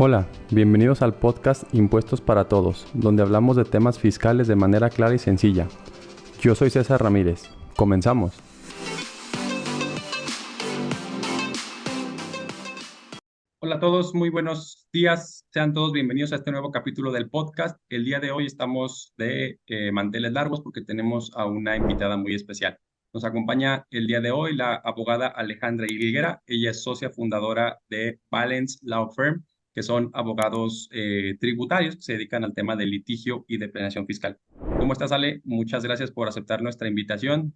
Hola, bienvenidos al podcast Impuestos para Todos, donde hablamos de temas fiscales de manera clara y sencilla. Yo soy César Ramírez. Comenzamos. Hola a todos, muy buenos días. Sean todos bienvenidos a este nuevo capítulo del podcast. El día de hoy estamos de manteles largos porque tenemos a una invitada muy especial. Nos acompaña el día de hoy la abogada Alejandra Higuera. Ella es socia fundadora de Balance Law Firm, que son abogados tributarios que se dedican al tema de litigio y de planeación fiscal. ¿Cómo estás, Ale? Muchas gracias por aceptar nuestra invitación.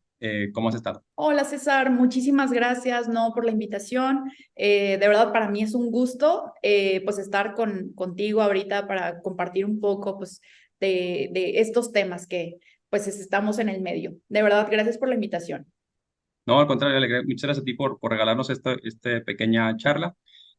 ¿Cómo has estado? Hola César, muchísimas gracias por la invitación. De verdad para mí es un gusto pues estar contigo ahorita para compartir un poco pues de estos temas que pues estamos en el medio. De verdad, gracias por la invitación. No, al contrario, muchas gracias a ti por regalarnos esta pequeña charla.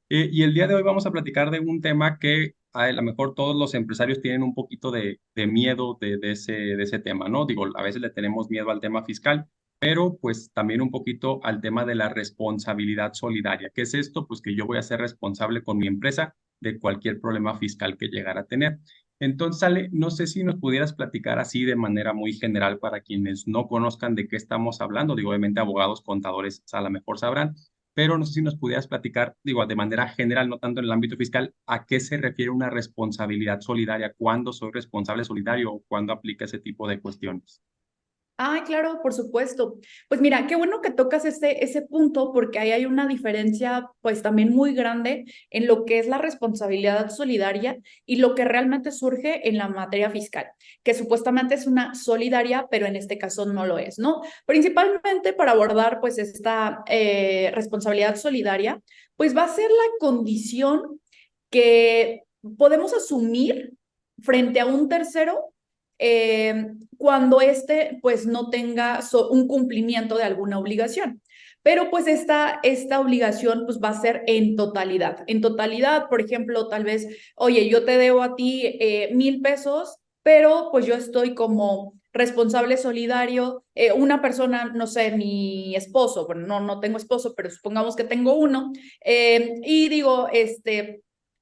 Y el día de hoy vamos a platicar de un tema que a lo mejor todos los empresarios tienen un poquito de miedo de ese tema, ¿no? Digo, a veces le tenemos miedo al tema fiscal, pero pues también un poquito al tema de la responsabilidad solidaria. ¿Qué es esto? Pues que yo voy a ser responsable con mi empresa de cualquier problema fiscal que llegara a tener. Entonces, Ale, no sé si nos pudieras platicar así de manera muy general para quienes no conozcan de qué estamos hablando. Digo, obviamente abogados, contadores, a lo mejor sabrán, pero no sé si nos pudieras platicar, digo, de manera general, no tanto en el ámbito fiscal, a qué se refiere una responsabilidad solidaria, cuándo soy responsable solidario o cuándo aplica ese tipo de cuestiones. Ay, claro, por supuesto. Pues mira, qué bueno que tocas ese punto porque ahí hay una diferencia pues también muy grande en lo que es la responsabilidad solidaria y lo que realmente surge en la materia fiscal, que supuestamente es una solidaria, pero en este caso no lo es, ¿no? Principalmente para abordar pues esta responsabilidad solidaria, pues va a ser la condición que podemos asumir frente a un tercero cuando éste pues no tenga un cumplimiento de alguna obligación. Pero pues esta obligación pues va a ser en totalidad. En totalidad, por ejemplo, tal vez, oye, yo te debo a ti 1,000 pesos, pero pues yo estoy como responsable solidario, una persona, no sé, mi esposo, bueno, no tengo esposo, pero supongamos que tengo uno, y digo,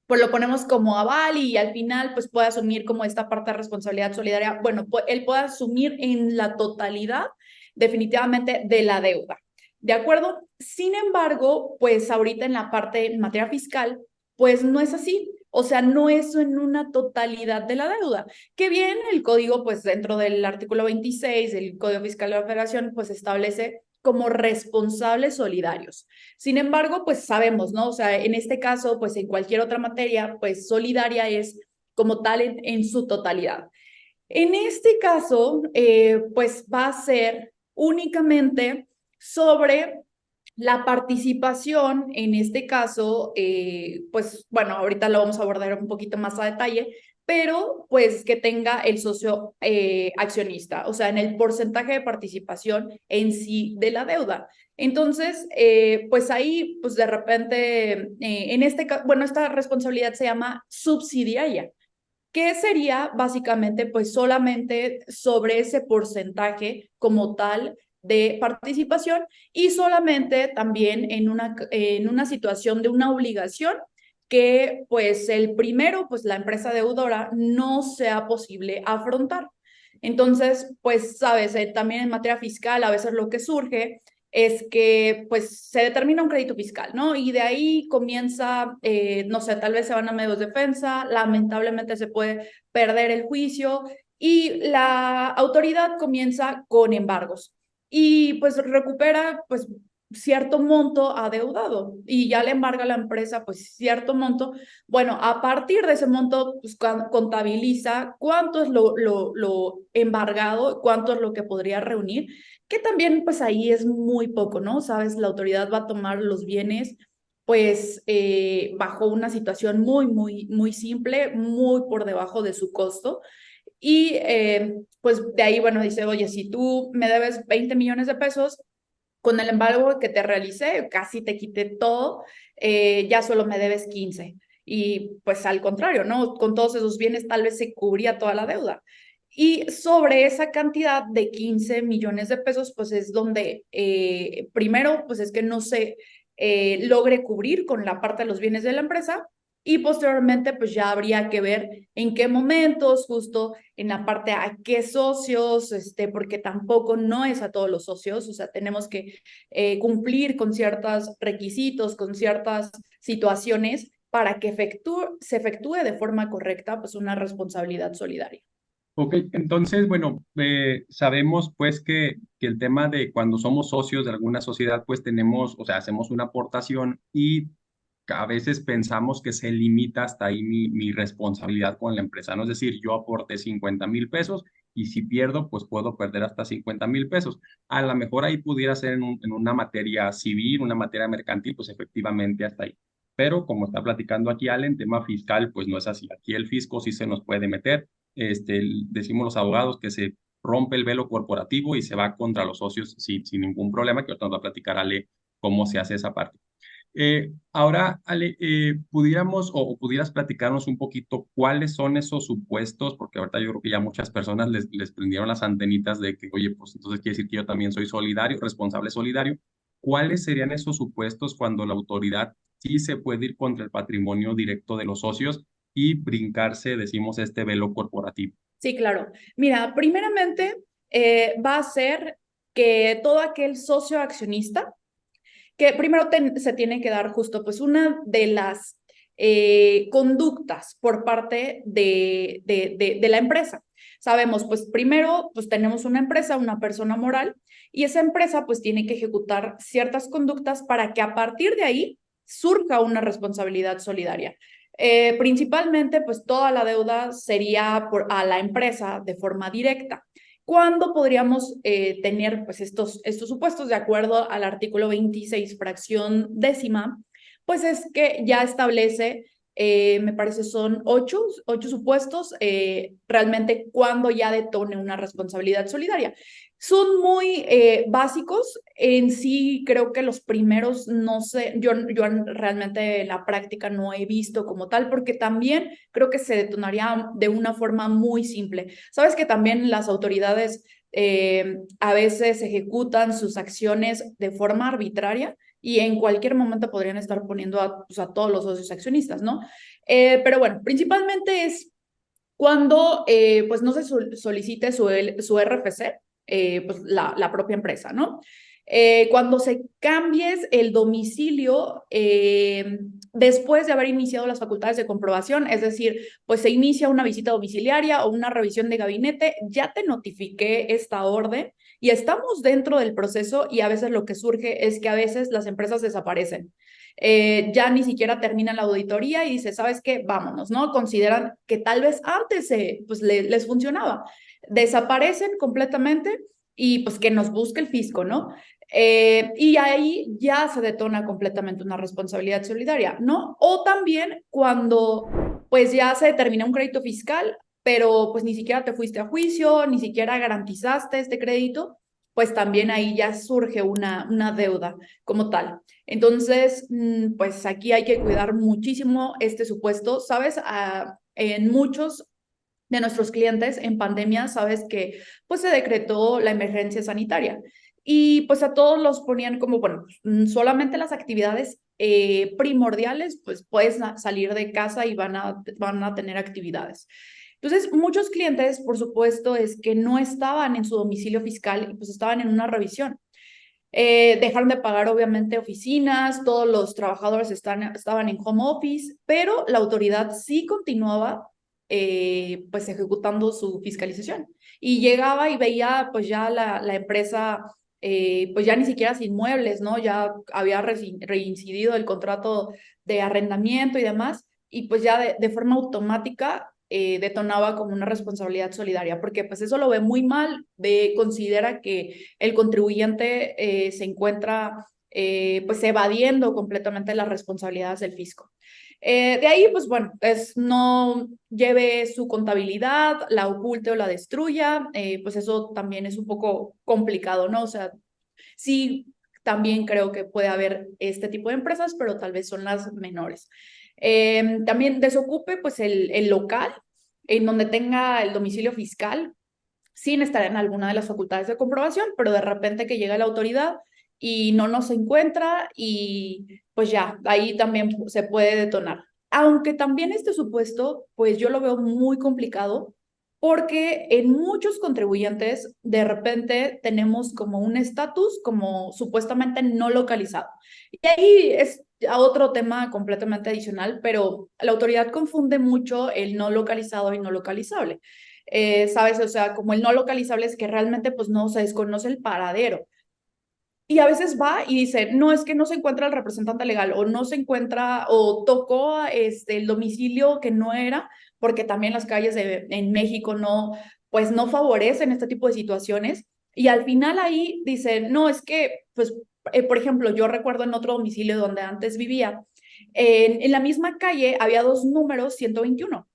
pues lo ponemos como aval y al final pues puede asumir como esta parte de responsabilidad solidaria. Bueno, pues él puede asumir en la totalidad definitivamente de la deuda. ¿De acuerdo? Sin embargo, pues ahorita en la parte en materia fiscal, pues no es así. O sea, no es en una totalidad de la deuda. Que bien, el código, pues dentro del artículo 26 del Código Fiscal de la Federación, pues establece como responsables solidarios. Sin embargo, pues sabemos, ¿no? O sea, en este caso, pues en cualquier otra materia, pues solidaria es como tal en su totalidad. En este caso, pues va a ser únicamente sobre la participación, en este caso, pues bueno, ahorita lo vamos a abordar un poquito más a detalle, pero pues que tenga el socio accionista, o sea, en el porcentaje de participación en sí de la deuda. Entonces, pues ahí, pues de repente, en este caso, bueno, esta responsabilidad se llama subsidiaria, que sería básicamente pues solamente sobre ese porcentaje como tal de participación y solamente también en una situación de una obligación que pues el primero, pues la empresa deudora no sea posible afrontar. Entonces, pues sabes, también en materia fiscal a veces lo que surge es que pues se determina un crédito fiscal, ¿no? Y de ahí comienza, no sé, tal vez se van a medios de defensa, lamentablemente se puede perder el juicio y la autoridad comienza con embargos y pues recupera pues cierto monto adeudado y ya le embarga a la empresa pues cierto monto. Bueno, a partir de ese monto pues contabiliza cuánto es lo embargado, cuánto es lo que podría reunir, que también pues ahí es muy poco, ¿no? Sabes, la autoridad va a tomar los bienes pues bajo una situación muy simple, muy por debajo de su costo. Y pues de ahí, bueno, dice, oye, si tú me debes 20 millones de pesos, con el embargo que te realicé, casi te quité todo, ya solo me debes 15. Y pues al contrario, ¿no? Con todos esos bienes tal vez se cubría toda la deuda. Y sobre esa cantidad de 15 millones de pesos, pues es donde primero, pues es que no se logre cubrir con la parte de los bienes de la empresa y posteriormente pues ya habría que ver en qué momentos, justo en la parte a qué socios, porque tampoco no es a todos los socios, o sea, tenemos que cumplir con ciertos requisitos, con ciertas situaciones para que se efectúe de forma correcta pues una responsabilidad solidaria. Ok, entonces, bueno, sabemos pues que el tema de cuando somos socios de alguna sociedad, pues tenemos, o sea, hacemos una aportación y a veces pensamos que se limita hasta ahí mi responsabilidad con la empresa, ¿no? Es decir, yo aporté 50,000 pesos y si pierdo, pues puedo perder hasta 50,000 pesos. A lo mejor ahí pudiera ser en una materia civil, una materia mercantil, pues efectivamente hasta ahí. Pero como está platicando aquí Allen, tema fiscal, pues no es así. Aquí el fisco sí se nos puede meter. Decimos los abogados que se rompe el velo corporativo y se va contra los socios sin ningún problema, que ahorita nos va a platicar Ale cómo se hace esa parte. Ahora, Ale, pudiéramos o pudieras platicarnos un poquito cuáles son esos supuestos, porque ahorita yo creo que ya muchas personas les prendieron las antenitas de que, oye, pues entonces quiere decir que yo también soy solidario, responsable solidario. ¿Cuáles serían esos supuestos cuando la autoridad sí se puede ir contra el patrimonio directo de los socios y brincarse, decimos, este velo corporativo? Sí, claro. Mira, primeramente va a ser que todo aquel socio accionista, que primero se tiene que dar justo pues una de las conductas por parte de la empresa. Sabemos, pues primero, pues tenemos una empresa, una persona moral, y esa empresa pues tiene que ejecutar ciertas conductas para que a partir de ahí surja una responsabilidad solidaria. Principalmente, pues toda la deuda sería a la empresa de forma directa. ¿Cuándo podríamos tener pues, estos supuestos de acuerdo al artículo 26, fracción décima? Pues es que ya establece, me parece son ocho supuestos, realmente cuando ya detone una responsabilidad solidaria. Son muy básicos, en sí creo que los primeros, no sé, yo realmente la práctica no he visto como tal, porque también creo que se detonaría de una forma muy simple. Sabes que también las autoridades a veces ejecutan sus acciones de forma arbitraria y en cualquier momento podrían estar poniendo pues, a todos los socios accionistas, ¿no? Pero bueno, principalmente es cuando pues no se solicite su RFC, pues la propia empresa, ¿no? Cuando se cambies el domicilio después de haber iniciado las facultades de comprobación, es decir, pues se inicia una visita domiciliaria o una revisión de gabinete, ya te notifiqué esta orden y estamos dentro del proceso y a veces lo que surge es que a veces las empresas desaparecen. Ya ni siquiera terminan la auditoría y dice, ¿sabes qué? Vámonos, ¿no? Consideran que tal vez antes pues les funcionaba. Desaparecen completamente y pues que nos busque el fisco, ¿no? Y ahí ya se detona completamente una responsabilidad solidaria, ¿no? O también cuando pues ya se determina un crédito fiscal, pero pues ni siquiera te fuiste a juicio, ni siquiera garantizaste este crédito, pues también ahí ya surge una deuda como tal. Entonces, pues aquí hay que cuidar muchísimo este supuesto, ¿sabes? En muchos de nuestros clientes en pandemia, sabes que pues se decretó la emergencia sanitaria y pues a todos los ponían como, bueno, solamente las actividades primordiales, pues puedes salir de casa y van a tener actividades. Entonces, muchos clientes, por supuesto, es que no estaban en su domicilio fiscal y pues estaban en una revisión. Dejaron de pagar, obviamente, oficinas, todos los trabajadores estaban en home office, pero la autoridad sí continuaba pues ejecutando su fiscalización. Y llegaba y veía pues ya la empresa, pues ya ni siquiera sin muebles, ¿no? Ya había reincidido el contrato de arrendamiento y demás, y pues ya de forma automática detonaba como una responsabilidad solidaria, porque pues eso lo ve muy mal, considera que el contribuyente se encuentra pues evadiendo completamente las responsabilidades del fisco. De ahí, pues bueno, no lleve su contabilidad, la oculte o la destruya, pues eso también es un poco complicado, ¿no? O sea, sí, también creo que puede haber este tipo de empresas, pero tal vez son las menores. También desocupe pues el local en donde tenga el domicilio fiscal sin estar en alguna de las facultades de comprobación, pero de repente que llega la autoridad y no nos encuentra y pues ya, ahí también se puede detonar. Aunque también este supuesto, pues yo lo veo muy complicado porque en muchos contribuyentes de repente tenemos como un estatus como supuestamente no localizado. Y ahí es a otro tema completamente adicional, pero la autoridad confunde mucho el no localizado y no localizable. ¿Sabes? O sea, como el no localizable es que realmente pues no se desconoce el paradero. Y a veces va y dice, no, es que no se encuentra el representante legal o no se encuentra o tocó el domicilio que no era, porque también las calles en México no, pues no favorecen este tipo de situaciones. Y al final ahí dice, no, es que, pues, por ejemplo, yo recuerdo en otro domicilio donde antes vivía, en la misma calle había dos números 121.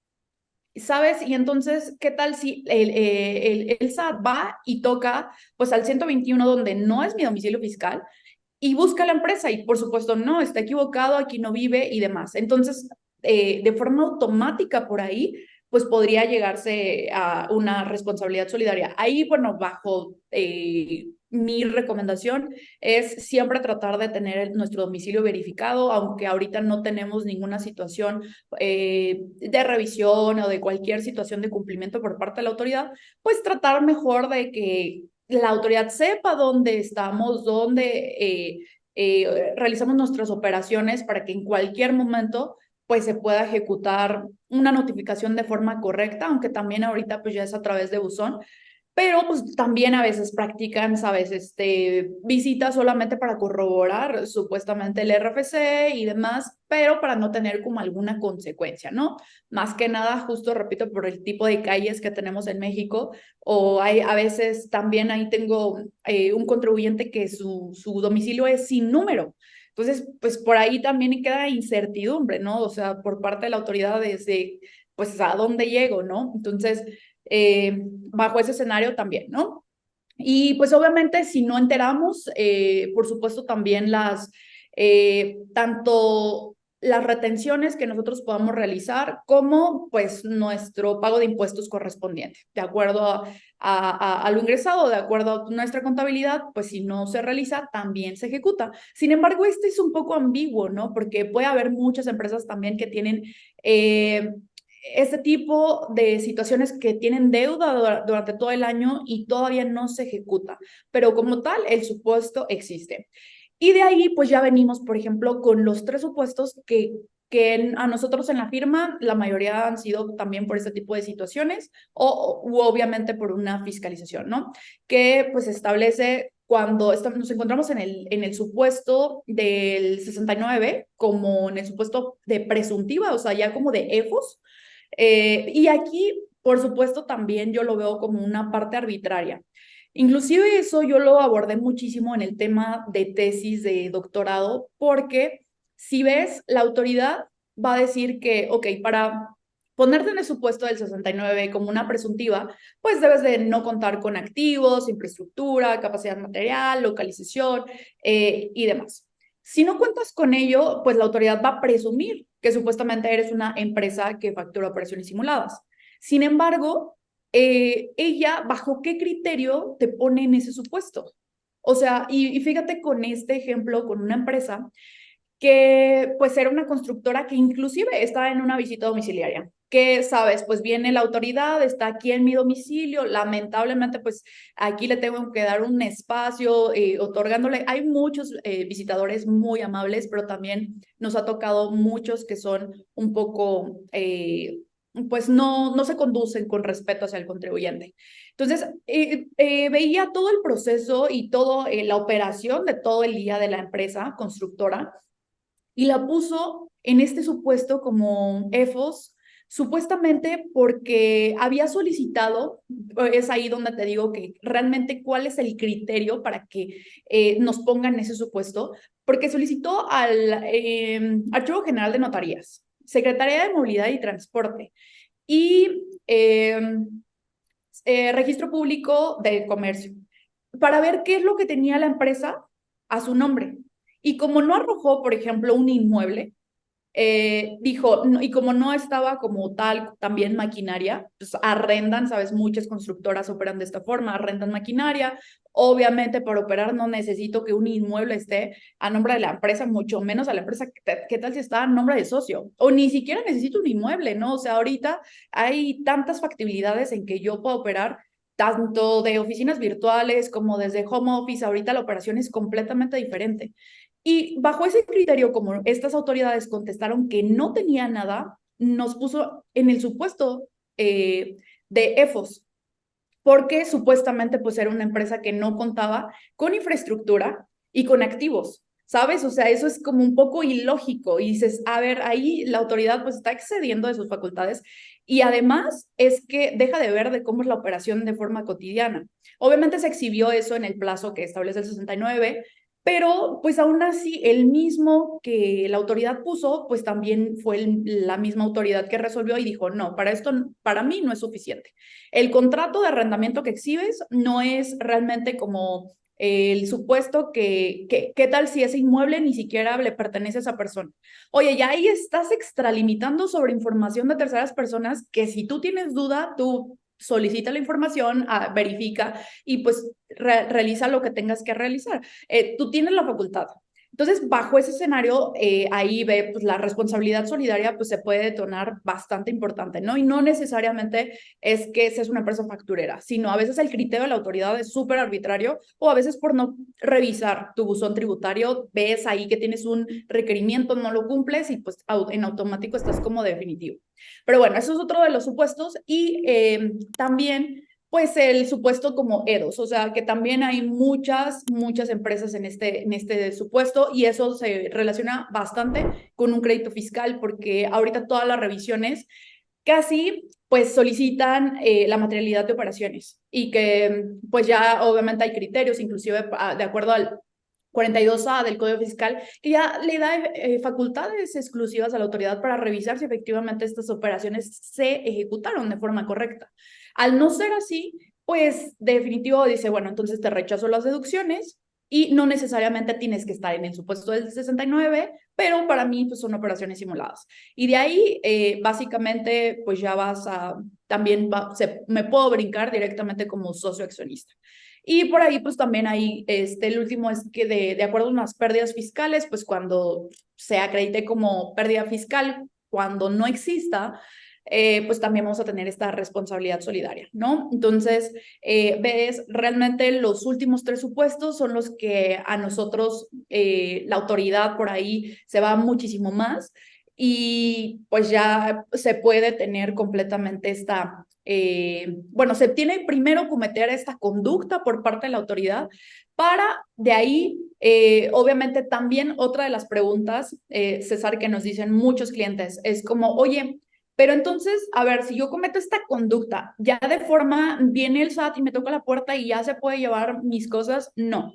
¿Sabes? Y entonces, ¿qué tal si el SAT va y toca pues al 121 donde no es mi domicilio fiscal y busca la empresa y por supuesto no, está equivocado, aquí no vive y demás? Entonces, de forma automática por ahí, pues podría llegarse a una responsabilidad solidaria. Ahí, bueno, bajo mi recomendación es siempre tratar de tener nuestro domicilio verificado, aunque ahorita no tenemos ninguna situación de revisión o de cualquier situación de cumplimiento por parte de la autoridad, pues tratar mejor de que la autoridad sepa dónde estamos, dónde realizamos nuestras operaciones para que en cualquier momento pues se pueda ejecutar una notificación de forma correcta, aunque también ahorita pues ya es a través de buzón, pero pues también a veces practican, ¿sabes? Visitas solamente para corroborar supuestamente el RFC y demás, pero para no tener como alguna consecuencia, ¿no? Más que nada, justo repito, por el tipo de calles que tenemos en México, o hay a veces también ahí tengo un contribuyente que su domicilio es sin número. Entonces, pues por ahí también queda incertidumbre, ¿no? O sea, por parte de la autoridad desde, pues, a dónde llego, ¿no? Entonces, bajo ese escenario también, ¿no? Y pues obviamente si no enteramos, por supuesto también tanto las retenciones que nosotros podamos realizar como pues nuestro pago de impuestos correspondiente, de acuerdo a lo ingresado, de acuerdo a nuestra contabilidad, pues si no se realiza, también se ejecuta. Sin embargo, este es un poco ambiguo, ¿no? Porque puede haber muchas empresas también que tienen este tipo de situaciones que tienen deuda durante todo el año y todavía no se ejecuta, pero como tal, el supuesto existe. Y de ahí, pues ya venimos, por ejemplo, con los tres supuestos que a nosotros en la firma, la mayoría han sido también por este tipo de situaciones o obviamente por una fiscalización, ¿no? Que pues establece cuando nos encontramos en el supuesto del 69, como en el supuesto de presuntiva, o sea, ya como de EFOS, y aquí, por supuesto, también yo lo veo como una parte arbitraria. Inclusive eso yo lo abordé muchísimo en el tema de tesis de doctorado, porque si ves, la autoridad va a decir que, ok, para ponerte en el supuesto del 69 como una presuntiva, pues debes de no contar con activos, infraestructura, capacidad material, localización y demás. Si no cuentas con ello, pues la autoridad va a presumir que supuestamente eres una empresa que factura operaciones simuladas. Sin embargo, ella, ¿bajo qué criterio te pone en ese supuesto? O sea, y fíjate con este ejemplo, con una empresa que pues era una constructora que inclusive estaba en una visita domiciliaria. ¿Qué sabes? Pues viene la autoridad, está aquí en mi domicilio, lamentablemente pues aquí le tengo que dar un espacio otorgándole, hay muchos visitadores muy amables, pero también nos ha tocado muchos que son un poco, pues no se conducen con respeto hacia el contribuyente. Entonces, veía todo el proceso y toda la operación de todo el día de la empresa constructora y la puso en este supuesto como EFOS, supuestamente porque había solicitado, es ahí donde te digo que realmente cuál es el criterio para que nos pongan ese supuesto, porque solicitó al Archivo General de Notarías, Secretaría de Movilidad y Transporte y Registro Público de Comercio, para ver qué es lo que tenía la empresa a su nombre. Y como no arrojó, por ejemplo, un inmueble, dijo, y como no estaba como tal también maquinaria, pues arrendan, sabes, muchas constructoras operan de esta forma, arrendan maquinaria. Obviamente para operar no necesito que un inmueble esté a nombre de la empresa, mucho menos a la empresa. ¿Qué tal si está a nombre de socio? O ni siquiera necesito un inmueble, ¿no? O sea, ahorita hay tantas factibilidades en que yo puedo operar tanto de oficinas virtuales como desde home office. Ahorita la operación es completamente diferente. Y bajo ese criterio, como estas autoridades contestaron que no tenía nada, nos puso en el supuesto de EFOS, porque supuestamente pues era una empresa que no contaba con infraestructura y con activos, ¿sabes? O sea, eso es como un poco ilógico y dices, a ver, ahí la autoridad pues está excediendo de sus facultades y además es que deja de ver de cómo es la operación de forma cotidiana. Obviamente se exhibió eso en el plazo que establece el 69, pero pues aún así el mismo que la autoridad puso, pues también fue la misma autoridad que resolvió y dijo, no, para esto, para mí no es suficiente. El contrato de arrendamiento que exhibes no es realmente como el supuesto ¿qué tal si ese inmueble ni siquiera le pertenece a esa persona? Oye, ya ahí estás extralimitando sobre información de terceras personas que si tú tienes duda, tú solicita la información, verifica y pues realiza lo que tengas que realizar. Tú tienes la facultad. Entonces, bajo ese escenario, ahí ve pues, la responsabilidad solidaria pues se puede detonar bastante importante, ¿no? Y no necesariamente es que seas una empresa facturera, sino a veces el criterio de la autoridad es súper arbitrario o a veces por no revisar tu buzón tributario, ves ahí que tienes un requerimiento, no lo cumples y pues en automático estás como definitivo. Pero bueno, eso es otro de los supuestos y también pues el supuesto como EDOS, o sea que también hay muchas empresas en este supuesto y eso se relaciona bastante con un crédito fiscal porque ahorita todas las revisiones casi pues solicitan la materialidad de operaciones y que pues ya obviamente hay criterios, inclusive de acuerdo al 42A del Código Fiscal, que ya le da facultades exclusivas a la autoridad para revisar si efectivamente estas operaciones se ejecutaron de forma correcta. Al no ser así, pues definitivo dice, bueno, entonces te rechazo las deducciones y no necesariamente tienes que estar en el supuesto del 69, pero para mí pues son operaciones simuladas. Y de ahí, básicamente, pues ya vas a, también me puedo brincar directamente como socio accionista. Y por ahí, pues también hay, el último es que de acuerdo a unas pérdidas fiscales, pues cuando se acredite como pérdida fiscal, cuando no exista, pues también vamos a tener esta responsabilidad solidaria, ¿no? Entonces, ves, realmente los últimos tres supuestos son los que a nosotros, la autoridad por ahí se va muchísimo más y pues ya se puede tener completamente esta bueno, se tiene primero cometer esta conducta por parte de la autoridad para de ahí, obviamente también otra de las preguntas, César, que nos dicen muchos clientes, es como, oye, pero entonces, a ver, si yo cometo esta conducta, ya de forma, viene el SAT y me toca la puerta y ya se puede llevar mis cosas, no.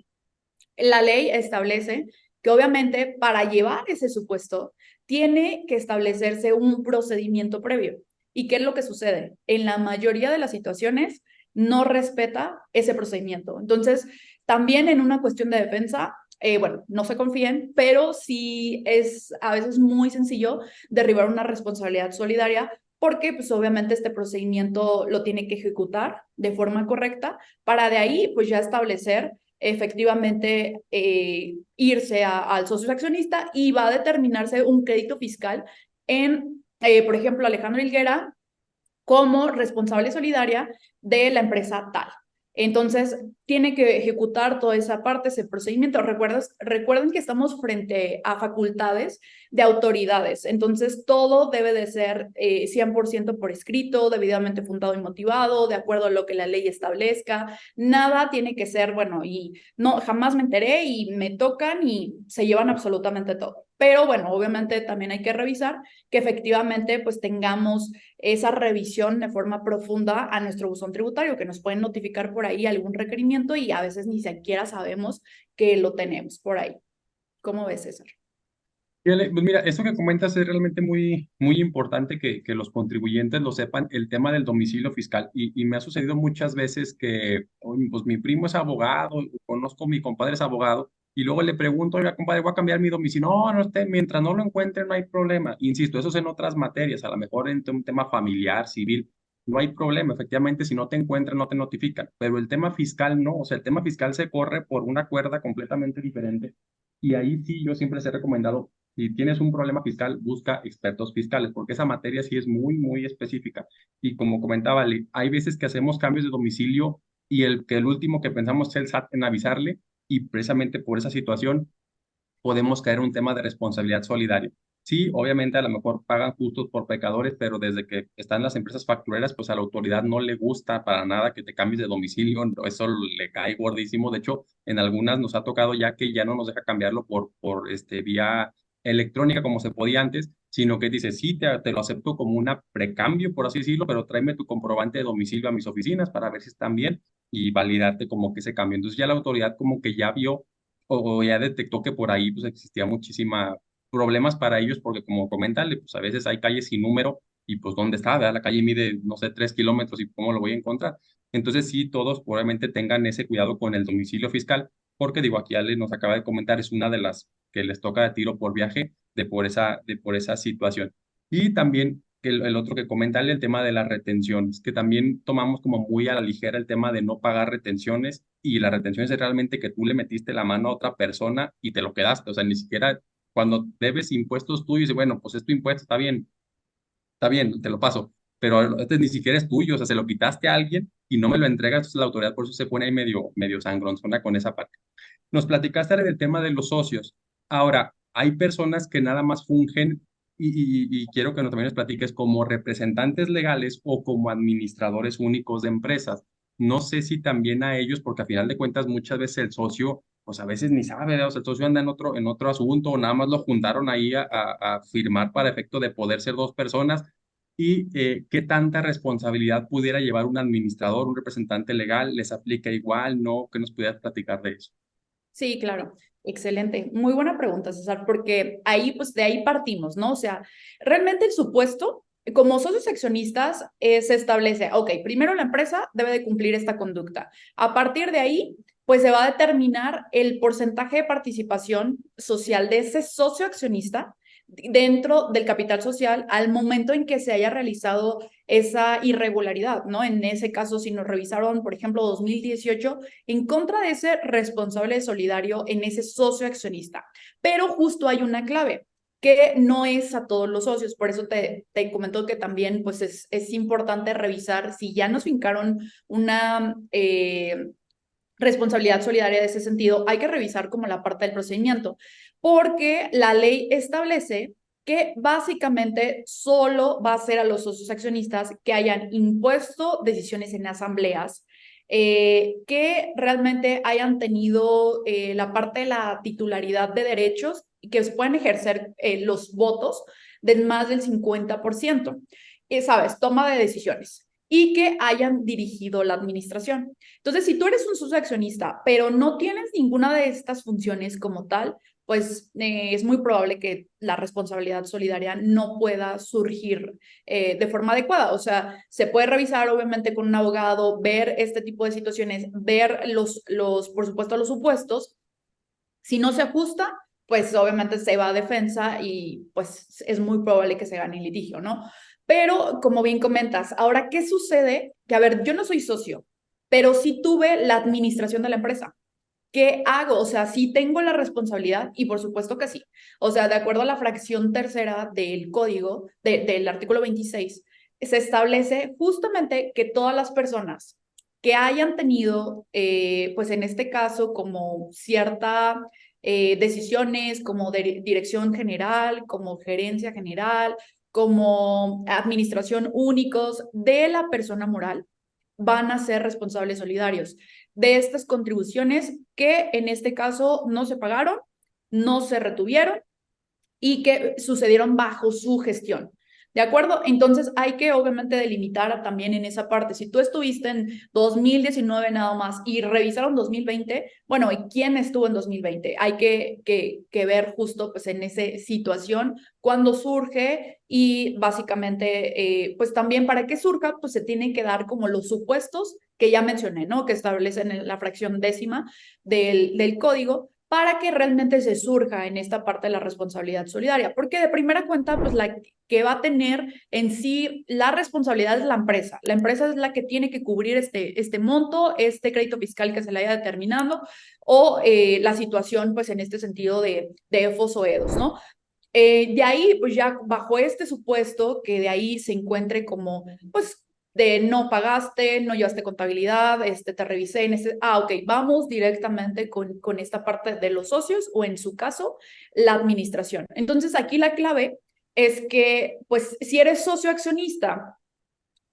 La ley establece que obviamente para llevar ese supuesto tiene que establecerse un procedimiento previo. ¿Y qué es lo que sucede? En la mayoría de las situaciones no respeta ese procedimiento. Entonces, también en una cuestión de defensa, bueno, no se confíen, pero sí es a veces muy sencillo derribar una responsabilidad solidaria porque pues obviamente este procedimiento lo tiene que ejecutar de forma correcta para de ahí pues ya establecer efectivamente irse al socio accionista y va a determinarse un crédito fiscal en, por ejemplo, Alejandro Higuera como responsable solidaria de la empresa tal. Entonces, tiene que ejecutar toda esa parte, ese procedimiento. Recuerden que estamos frente a facultades de autoridades. Entonces, todo debe de ser 100% por escrito, debidamente fundado y motivado, de acuerdo a lo que la ley establezca. Nada tiene que ser, bueno, y no, jamás me enteré y me tocan y se llevan absolutamente todo. Pero bueno, obviamente también hay que revisar que efectivamente pues tengamos esa revisión de forma profunda a nuestro buzón tributario, que nos pueden notificar por ahí algún requerimiento y a veces ni siquiera sabemos que lo tenemos por ahí. ¿Cómo ves, César? Fíjale, pues mira, eso que comentas es realmente muy importante que los contribuyentes lo sepan, el tema del domicilio fiscal. Y me ha sucedido muchas veces que pues, mi primo es abogado, conozco a mi compadre es abogado, y luego le pregunto, oiga, compadre, voy a cambiar mi domicilio. No, no esté, mientras no lo encuentre, no hay problema. Insisto, eso es en otras materias, a lo mejor en un tema familiar, civil, no hay problema. Efectivamente, si no te encuentran, no te notifican. Pero el tema fiscal no, o sea, el tema fiscal se corre por una cuerda completamente diferente. Y ahí sí, yo siempre les he recomendado, si tienes un problema fiscal, busca expertos fiscales, porque esa materia sí es muy, muy específica. Y como comentaba, hay veces que hacemos cambios de domicilio y el último que pensamos es el SAT en avisarle, y precisamente por esa situación podemos caer en un tema de responsabilidad solidaria. Sí, obviamente a lo mejor pagan justos por pecadores, pero desde que están las empresas factureras, pues a la autoridad no le gusta para nada que te cambies de domicilio, no, eso le cae gordísimo. De hecho, en algunas nos ha tocado ya que ya no nos deja cambiarlo por vía electrónica como se podía antes, sino que dice, sí, te lo acepto como una precambio, por así decirlo, pero tráeme tu comprobante de domicilio a mis oficinas para ver si están bien y validarte como que se cambio. Entonces ya la autoridad como que ya vio o ya detectó que por ahí pues existía muchísima problemas para ellos porque como comentarle, pues a veces hay calles sin número y pues ¿dónde está? ¿Verdad? La calle mide, no sé, 3 kilómetros y ¿cómo lo voy a encontrar? Entonces sí, todos probablemente tengan ese cuidado con el domicilio fiscal porque digo, aquí Ale nos acaba de comentar, es una de las que les toca de tiro por viaje de por esa situación. Y también el otro que comentarle, el tema de las retenciones, que también tomamos como muy a la ligera el tema de no pagar retenciones, y las retenciones es realmente que tú le metiste la mano a otra persona y te lo quedaste, o sea, ni siquiera cuando debes impuestos tuyos y bueno, pues es tu impuesto, está bien, te lo paso, pero este ni siquiera es tuyo, o sea, se lo quitaste a alguien y no me lo entregas, entonces la autoridad por eso se pone ahí medio sangronzona con esa parte. Nos platicaste del tema de los socios. Ahora, hay personas que nada más fungen y quiero que también nos platiques como representantes legales o como administradores únicos de empresas. No sé si también a ellos, porque a final de cuentas muchas veces el socio, pues a veces ni sabe, ¿verdad? O sea, el socio anda en otro asunto o nada más lo juntaron ahí a firmar para efecto de poder ser dos personas. ¿Y qué tanta responsabilidad pudiera llevar un administrador, un representante legal? ¿Les aplica igual? ¿No? ¿Qué nos pudieras platicar de eso? Sí, claro. Excelente. Muy buena pregunta, César, porque ahí, pues de ahí partimos, ¿no? O sea, realmente el supuesto, como socios accionistas, se establece, ok, primero la empresa debe de cumplir esta conducta. A partir de ahí, pues se va a determinar el porcentaje de participación social de ese socio accionista dentro del capital social al momento en que se haya realizado esa irregularidad, ¿no? En ese caso, si nos revisaron, por ejemplo, 2018, en contra de ese responsable solidario en ese socio accionista. Pero justo hay una clave que no es a todos los socios. Por eso te comento que también pues es importante revisar si ya nos fincaron una responsabilidad solidaria de ese sentido, hay que revisar como la parte del procedimiento, porque la ley establece que básicamente solo va a ser a los socios accionistas que hayan impuesto decisiones en asambleas, que realmente hayan tenido la parte de la titularidad de derechos y que se puedan ejercer los votos de más del 50%. ¿Sabes? Toma de decisiones y que hayan dirigido la administración. Entonces, si tú eres un socio accionista, pero no tienes ninguna de estas funciones como tal, pues es muy probable que la responsabilidad solidaria no pueda surgir de forma adecuada. O sea, se puede revisar obviamente con un abogado, ver este tipo de situaciones, ver por supuesto, los supuestos. Si no se ajusta, pues obviamente se va a defensa y pues es muy probable que se gane el litigio, ¿no? Pero como bien comentas, ahora, ¿qué sucede? Que a ver, yo no soy socio, pero sí tuve la administración de la empresa. ¿Qué hago? O sea, sí tengo la responsabilidad y por supuesto que sí. O sea, de acuerdo a la fracción tercera del código, del artículo 26, se establece justamente que todas las personas que hayan tenido, pues en este caso, como cierta decisiones como dirección general, como gerencia general, como administración únicos de la persona moral, van a ser responsables solidarios de estas contribuciones que en este caso no se pagaron, no se retuvieron y que sucedieron bajo su gestión. ¿De acuerdo? Entonces hay que obviamente delimitar también en esa parte. Si tú estuviste en 2019 nada más y revisaron 2020, bueno, ¿y quién estuvo en 2020? Hay que ver justo pues en esa situación cuando surge y básicamente pues también para que surja pues se tienen que dar como los supuestos que ya mencioné, ¿no? Que establecen en la fracción décima del código para que realmente se surja en esta parte de la responsabilidad solidaria, porque de primera cuenta, pues la que va a tener en sí la responsabilidad es la empresa es la que tiene que cubrir este monto, este crédito fiscal que se le haya determinado, o la situación, pues en este sentido de EFOS o EDOS, ¿no? De ahí, pues ya bajo este supuesto, que de ahí se encuentre como, pues, de no pagaste, no llevaste contabilidad, te revisé en ok, vamos directamente con esta parte de los socios o en su caso, la administración. Entonces, aquí la clave es que, pues, si eres socio accionista,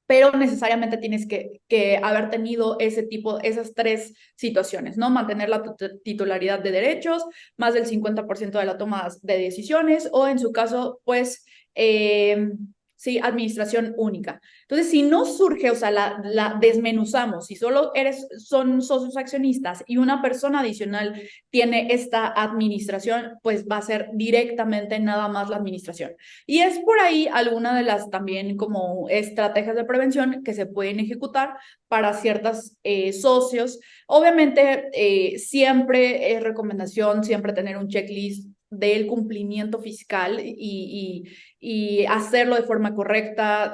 pero necesariamente tienes que haber tenido ese tipo, esas tres situaciones, ¿no? Mantener la titularidad de derechos, más del 50% de la toma de decisiones, o en su caso, pues, sí, administración única. Entonces, si no surge, o sea, la desmenuzamos, si solo son socios accionistas y una persona adicional tiene esta administración, pues va a ser directamente nada más la administración. Y es por ahí alguna de las también como estrategias de prevención que se pueden ejecutar para ciertos socios. Obviamente, siempre es recomendación siempre tener un checklist del cumplimiento fiscal y hacerlo de forma correcta,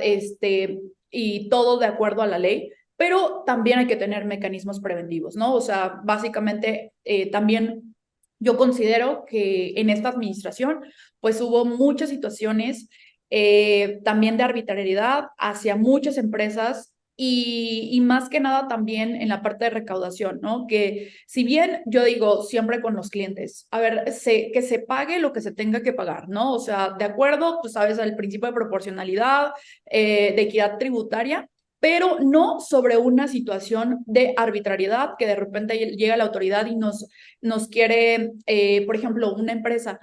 y todo de acuerdo a la ley, pero también hay que tener mecanismos preventivos, ¿no? O sea, básicamente también yo considero que en esta administración pues hubo muchas situaciones también de arbitrariedad hacia muchas empresas y más que nada también en la parte de recaudación, ¿no? Que si bien yo digo siempre con los clientes, a ver, que se pague lo que se tenga que pagar, ¿no? O sea, de acuerdo, tú sabes, al principio de proporcionalidad, de equidad tributaria, pero no sobre una situación de arbitrariedad que de repente llega la autoridad y nos quiere, por ejemplo, una empresa,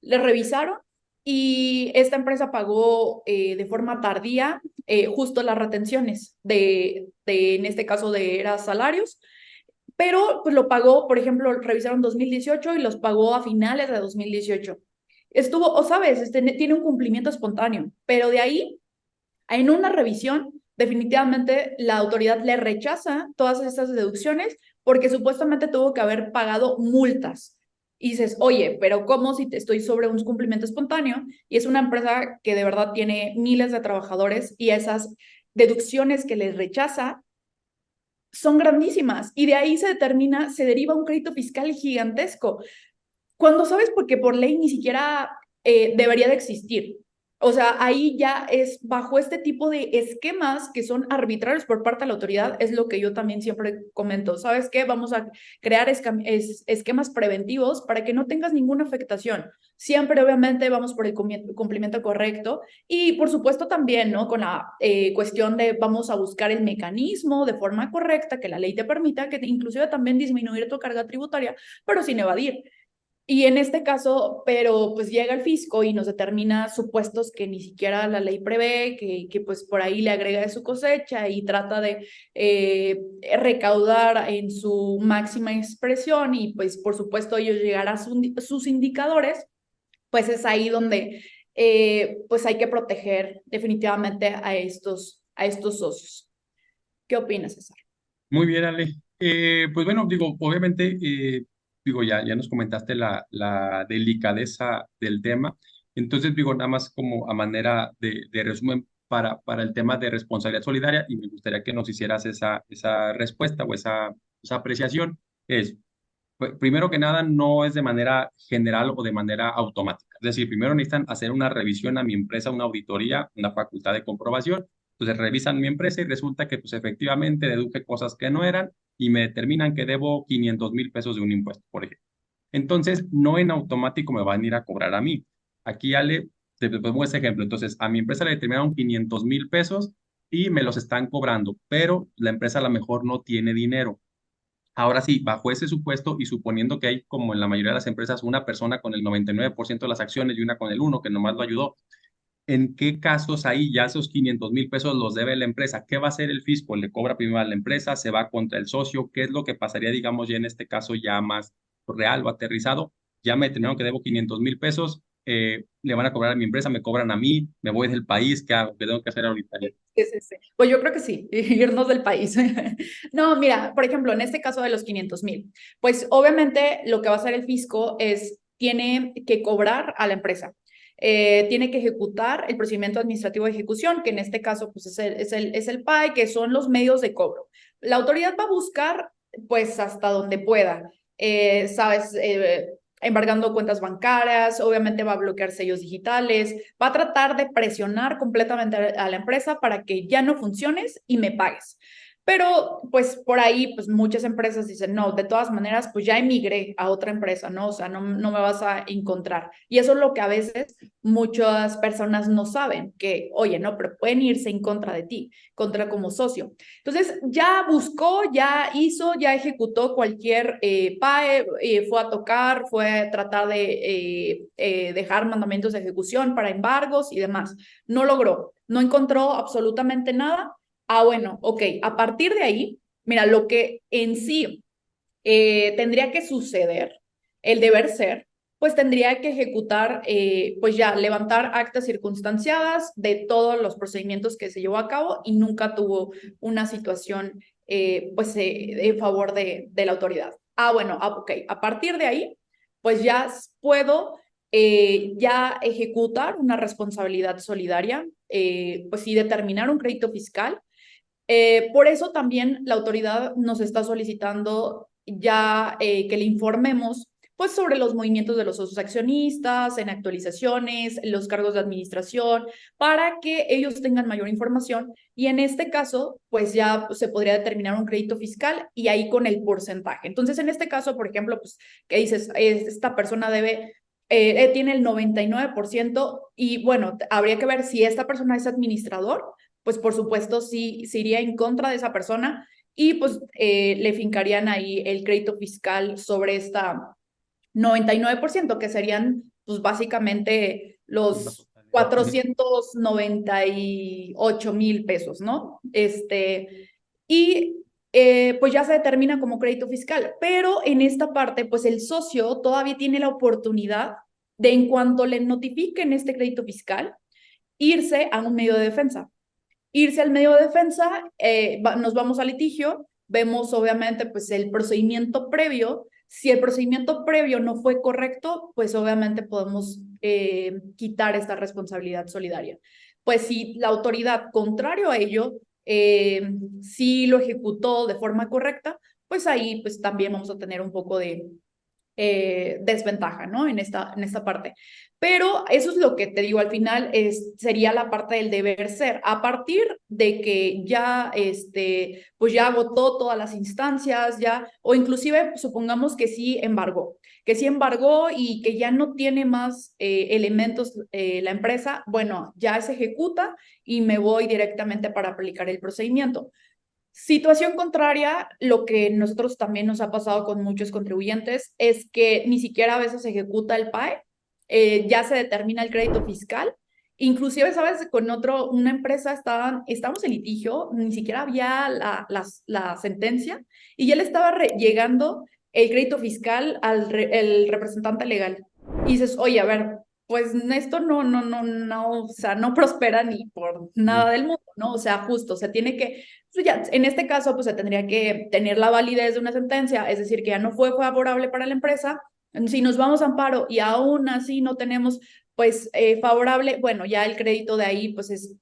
le revisaron y esta empresa pagó de forma tardía justo las retenciones en este caso era salarios, pero pues lo pagó, por ejemplo, revisaron 2018 y los pagó a finales de 2018. Estuvo, o sabes, tiene un cumplimiento espontáneo, pero de ahí, en una revisión, definitivamente la autoridad le rechaza todas estas deducciones porque supuestamente tuvo que haber pagado multas. Y dices, oye, pero ¿cómo si estoy sobre un cumplimiento espontáneo? Y es una empresa que de verdad tiene miles de trabajadores y esas deducciones que les rechaza son grandísimas. Y de ahí se deriva un crédito fiscal gigantesco. Cuando sabes, porque por ley ni siquiera debería de existir. O sea, ahí ya es bajo este tipo de esquemas que son arbitrarios por parte de la autoridad, es lo que yo también siempre comento. ¿Sabes qué? Vamos a crear esquemas preventivos para que no tengas ninguna afectación. Siempre, obviamente, vamos por el cumplimiento correcto y, por supuesto, también, ¿no? Con la cuestión de vamos a buscar el mecanismo de forma correcta que la ley te permita, que inclusive también disminuir tu carga tributaria, pero sin evadir. Y en este caso, pero pues llega el fisco y nos determina supuestos que ni siquiera la ley prevé, que pues por ahí le agrega de su cosecha y trata de recaudar en su máxima expresión y pues por supuesto ellos llegarán a sus indicadores, pues es ahí donde pues hay que proteger definitivamente a estos socios. ¿Qué opinas, César? Muy bien, Ale. Pues bueno, digo, obviamente, digo, ya nos comentaste la delicadeza del tema. Entonces, digo, nada más como a manera de resumen para el tema de responsabilidad solidaria, y me gustaría que nos hicieras esa respuesta o esa apreciación, es, pues, primero que nada, no es de manera general o de manera automática. Es decir, primero necesitan hacer una revisión a mi empresa, una auditoría, una facultad de comprobación. Entonces revisan mi empresa y resulta que pues efectivamente deduje cosas que no eran y me determinan que debo 500,000 pesos de un impuesto, por ejemplo. Entonces, no en automático me van a ir a cobrar a mí. Aquí, Ale, te pongo ese ejemplo. Entonces, a mi empresa le determinaron 500,000 pesos y me los están cobrando, pero la empresa a lo mejor no tiene dinero. Ahora sí, bajo ese supuesto y suponiendo que hay, como en la mayoría de las empresas, una persona con el 99% de las acciones y una con el 1% que nomás lo ayudó, ¿en qué casos ahí ya esos 500,000 pesos los debe la empresa? ¿Qué va a hacer el fisco? ¿Le cobra primero a la empresa? ¿Se va contra el socio? ¿Qué es lo que pasaría, digamos, ya en este caso ya más real o aterrizado? Ya me determinaron que debo 500,000 pesos. le van a cobrar a mi empresa, me cobran a mí, me voy del país, ¿qué hago? ¿Qué tengo que hacer ahorita? Sí, sí, sí. Pues yo creo que sí, irnos del país. No, mira, por ejemplo, en este caso de los 500,000, pues obviamente lo que va a hacer el fisco es, tiene que cobrar a la empresa. Tiene que ejecutar el procedimiento administrativo de ejecución, que en este caso pues es el PAE, que son los medios de cobro. La autoridad va a buscar pues hasta donde pueda, sabes, embargando cuentas bancarias, obviamente va a bloquear sellos digitales, va a tratar de presionar completamente a la empresa para que ya no funciones y me pagues. Pero pues por ahí pues muchas empresas dicen, no, de todas maneras pues ya emigré a otra empresa, ¿no? O sea, no me vas a encontrar. Y eso es lo que a veces muchas personas no saben, que oye, no, pero pueden irse en contra de ti, contra como socio. Entonces ya buscó, ya hizo, ya ejecutó cualquier PAE, fue a tocar, fue a tratar de dejar mandamientos de ejecución para embargos y demás. No logró, no encontró absolutamente nada. Ah, bueno, ok, a partir de ahí, mira, lo que en sí tendría que suceder, el deber ser, pues tendría que ejecutar, pues ya levantar actas circunstanciadas de todos los procedimientos que se llevó a cabo y nunca tuvo una situación, pues, en favor de la autoridad. Ah, bueno, ok, a partir de ahí, pues ya puedo ya ejecutar una responsabilidad solidaria, pues sí, determinar un crédito fiscal. Por eso también la autoridad nos está solicitando ya que le informemos pues sobre los movimientos de los socios accionistas, en actualizaciones, los cargos de administración, para que ellos tengan mayor información y en este caso pues ya se podría determinar un crédito fiscal y ahí con el porcentaje. Entonces en este caso, por ejemplo, pues que dices, esta persona debe tiene el 99% y bueno, habría que ver si esta persona es administrador, pues por supuesto sí se iría en contra de esa persona y pues le fincarían ahí el crédito fiscal sobre esta 99%, que serían pues básicamente La los totalidad. 498,000 pesos, ¿no? Y pues ya se determina como crédito fiscal, pero en esta parte pues el socio todavía tiene la oportunidad de en cuanto le notifiquen este crédito fiscal, irse a un medio de defensa. Irse al medio de defensa, nos vamos a litigio, vemos obviamente pues el procedimiento previo. Si el procedimiento previo no fue correcto, pues obviamente podemos quitar esta responsabilidad solidaria. Pues si la autoridad, contrario a ello, sí lo ejecutó de forma correcta, pues ahí pues también vamos a tener un poco de desventaja, ¿no? En esta parte. Pero eso es lo que te digo, al final sería la parte del deber ser. A partir de que ya, pues ya agotó todas las instancias, ya, o inclusive supongamos que sí embargó y que ya no tiene más elementos la empresa, bueno, ya se ejecuta y me voy directamente para aplicar el procedimiento. Situación contraria, lo que nosotros también nos ha pasado con muchos contribuyentes es que ni siquiera a veces se ejecuta el PAE, ya se determina el crédito fiscal. Inclusive, ¿sabes? Con una empresa estábamos en litigio, ni siquiera había la sentencia y ya le estaba llegando el crédito fiscal el representante legal. Y dices, oye, a ver, pues esto no, o sea, no prospera ni por nada del mundo, ¿no? O sea, justo, se tiene que pues ya, en este caso, pues se tendría que tener la validez de una sentencia, es decir, que ya no fue favorable para la empresa. Si nos vamos a amparo y aún así no tenemos, pues, favorable, bueno, ya el crédito de ahí, pues, es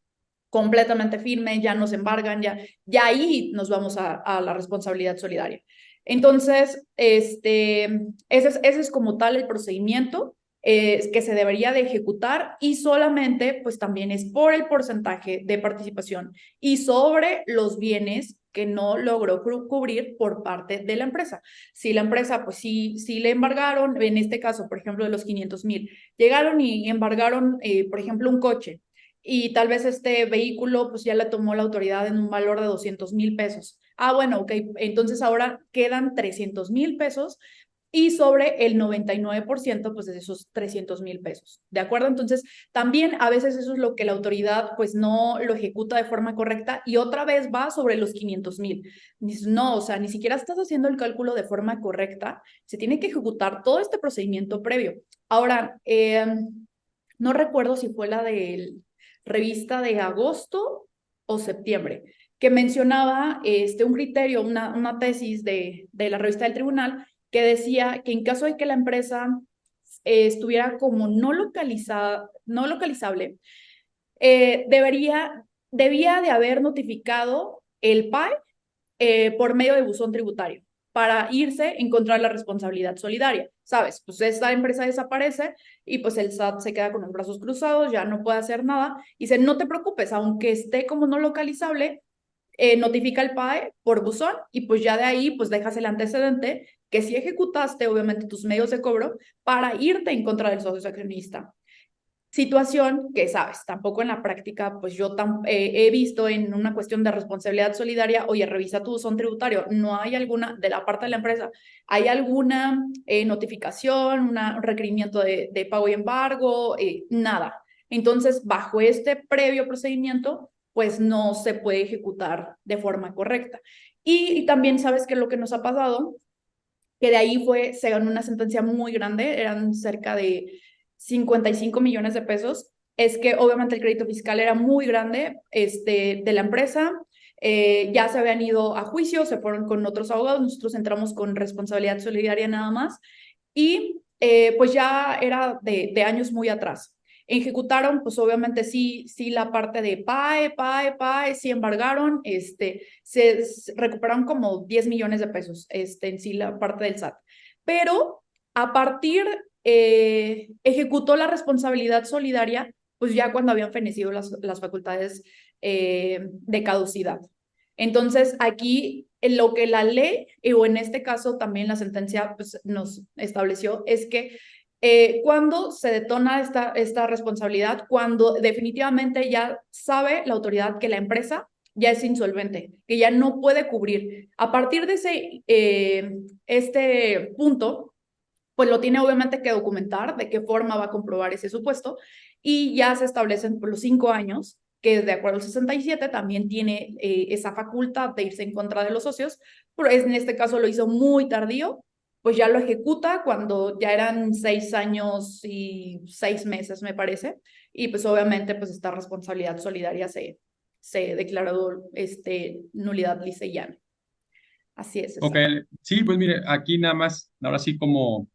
completamente firme, ya nos embargan, ya ahí nos vamos a la responsabilidad solidaria. Entonces, ese es como tal el procedimiento que se debería de ejecutar y solamente, pues también es por el porcentaje de participación y sobre los bienes que no logró cubrir por parte de la empresa. Si la empresa, pues sí le embargaron, en este caso, por ejemplo, de los 500,000, llegaron y embargaron, por ejemplo, un coche y tal vez este vehículo, pues ya le tomó la autoridad en un valor de 200,000 pesos. Ah, bueno, ok, entonces ahora quedan 300,000 pesos y sobre el 99% pues de esos 300,000 pesos, ¿de acuerdo? Entonces, también a veces eso es lo que la autoridad pues no lo ejecuta de forma correcta y otra vez va sobre los 500,000. Dices, no, o sea, ni siquiera estás haciendo el cálculo de forma correcta, se tiene que ejecutar todo este procedimiento previo. Ahora, No recuerdo si fue la de revista de agosto o septiembre, que mencionaba un criterio, una tesis de la revista del tribunal que decía que en caso de que la empresa estuviera como no localizable, debía de haber notificado el PAE por medio de buzón tributario para irse en contra de la responsabilidad solidaria. ¿Sabes? Pues esta empresa desaparece y pues el SAT se queda con los brazos cruzados, ya no puede hacer nada. Y dice, no te preocupes, aunque esté como no localizable, notifica al PAE por buzón y pues ya de ahí pues dejas el antecedente que si ejecutaste obviamente tus medios de cobro para irte en contra del socio accionista. Situación que, sabes, tampoco en la práctica, pues yo he visto en una cuestión de responsabilidad solidaria, oye, revisa tu buzón tributario, no hay alguna, de la parte de la empresa, ¿hay alguna notificación, un requerimiento de pago y embargo? Nada. Entonces, bajo este previo procedimiento, pues no se puede ejecutar de forma correcta. Y también sabes que lo que nos ha pasado, que de ahí se ganó una sentencia muy grande, eran cerca de 55 millones de pesos, es que obviamente el crédito fiscal era muy grande de la empresa, ya se habían ido a juicio, se fueron con otros abogados, nosotros entramos con responsabilidad solidaria nada más, y pues ya era de años muy atrás. Ejecutaron, pues obviamente sí la parte de PAE, sí embargaron, se recuperaron como 10 millones de pesos, en sí la parte del SAT. Pero a partir, ejecutó la responsabilidad solidaria, pues ya cuando habían fenecido las facultades de caducidad. Entonces, aquí lo que la ley, o en este caso también la sentencia, pues, nos estableció, es que cuando se detona esta responsabilidad, cuando definitivamente ya sabe la autoridad que la empresa ya es insolvente, que ya no puede cubrir. A partir de este punto, pues lo tiene obviamente que documentar, de qué forma va a comprobar ese supuesto, y ya se establecen por los 5 años, que de acuerdo al 67 también tiene esa facultad de irse en contra de los socios, pero en este caso lo hizo muy tardío, pues ya lo ejecuta cuando ya eran 6 años y 6 meses, me parece, y pues obviamente pues esta responsabilidad solidaria se declaró nulidad lisa y llana. Así es, Ok, César. sí, pues mire, aquí nada más, ahora sí como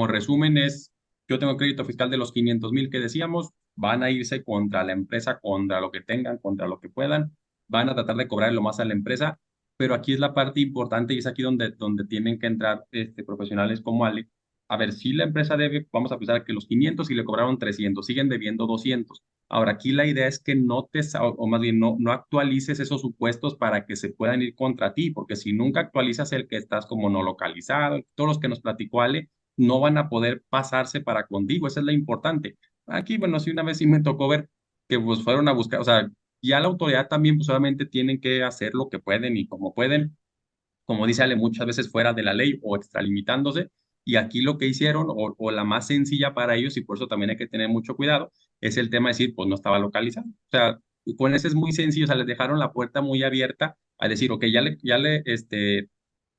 resumen es, yo tengo crédito fiscal de los 500,000 que decíamos, van a irse contra la empresa, contra lo que tengan, contra lo que puedan, van a tratar de cobrar lo más a la empresa, pero aquí es la parte importante y es aquí donde tienen que entrar profesionales como Ale. A ver, si la empresa debe, vamos a pensar que los 500 y le cobraron 300, siguen debiendo 200. Ahora, aquí la idea es que o más bien no actualices esos supuestos para que se puedan ir contra ti, porque si nunca actualizas el que estás como no localizado, todos los que nos platicó Ale, no van a poder pasarse para contigo, esa es la importante. Aquí, bueno, sí, una vez sí me tocó ver que pues fueron a buscar, o sea, ya la autoridad también pues obviamente tienen que hacer lo que pueden y como pueden, como dice Ale, muchas veces fuera de la ley o extralimitándose. Y aquí lo que hicieron, o la más sencilla para ellos, y por eso también hay que tener mucho cuidado, es el tema de decir, pues no estaba localizado. O sea, con ese es muy sencillo, o sea, les dejaron la puerta muy abierta a decir, ok, ya le